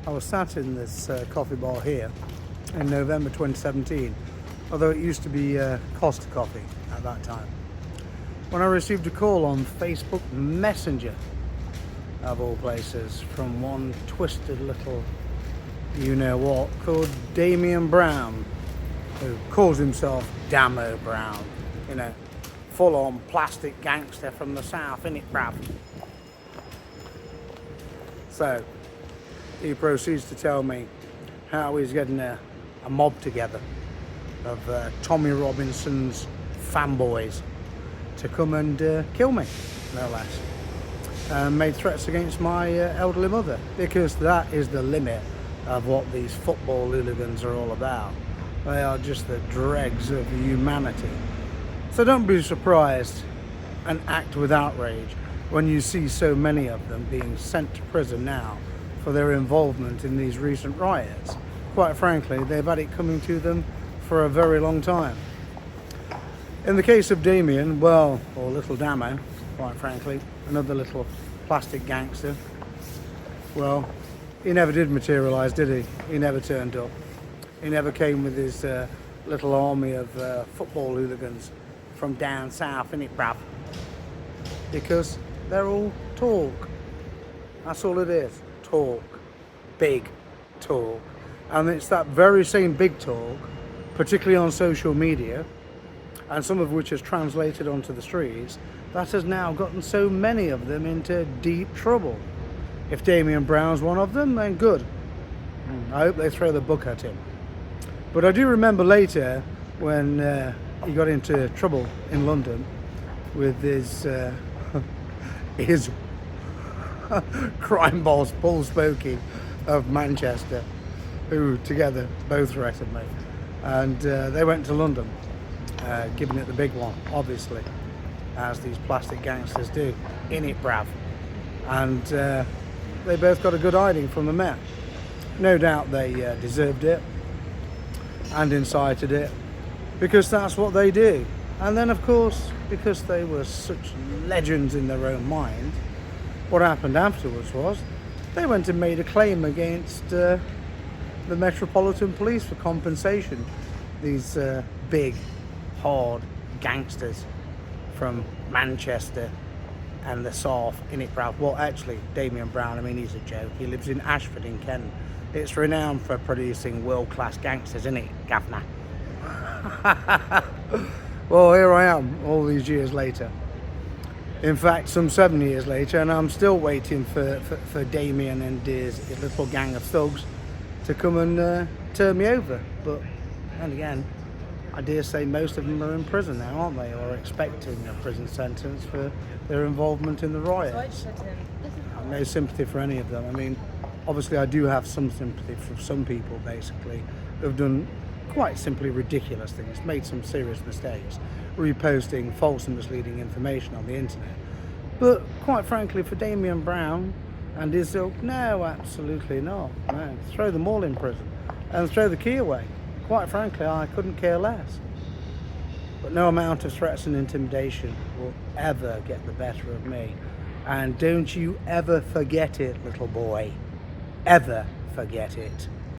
I was sat in this coffee bar here in November 2017, although it used to be Costa Coffee at that time, when I received a call on Facebook Messenger, of all places, from one twisted little you-know-what called Damian Brown, who calls himself Damo Brown, you know, full-on plastic gangster from the south, innit, bruv? So, he proceeds to tell me how he's getting a mob together of Tommy Robinson's fanboys to come and kill me, no less. Made threats against my elderly mother, because that is the limit of what these football hooligans are all about. They are just the dregs of humanity. So don't be surprised and act with outrage when you see so many of them being sent to prison now for their involvement in these recent riots. Quite frankly, they've had it coming to them for a very long time. In the case of Damian, well, or little Damo, quite frankly, another little plastic gangster, well, he never did materialise, did he? He never turned up. He never came with his little army of football hooligans from down south, innit, bruv? Because they're all talk. That's all it is. Talk. Big talk. And it's that very same big talk, particularly on social media, and some of which is translated onto the streets, that has now gotten so many of them into deep trouble. If Damian Brown's one of them, then good. I hope they throw the book at him. But I do remember later when he got into trouble in London with his his crime boss Paul Spokey of Manchester, who together both threatened me, and they went to London, giving it the big one, obviously, as these plastic gangsters do, in it, bruv. And they both got a good hiding from the Met. No doubt they deserved it and incited it, because that's what they do. And then, of course, because they were such legends in their own mind, what happened afterwards was they went and made a claim against the Metropolitan Police for compensation. These big, hard gangsters from Manchester and the South, innit, bruv? Well, actually, Damian Brown, I mean, he's a joke. He lives in Ashford in Kent. It's renowned for producing world-class gangsters, innit, Governor? Well, here I am, all these years later. In fact, some 7 years later, and I'm still waiting for Damian and his little gang of thugs to come and turn me over. But, and again, I dare say most of them are in prison now, aren't they? Or expecting a prison sentence for their involvement in the riots. I have no sympathy for any of them. I mean, obviously I do have some sympathy for some people, basically, who have done quite simply ridiculous things, made some serious mistakes, reposting false and misleading information on the internet. But quite frankly, for Damian Brown and his ilk, no, absolutely not. No, throw them all in prison and throw the key away. Quite frankly, I couldn't care less. But no amount of threats and intimidation will ever get the better of me. And don't you ever forget it, little boy. Ever forget it.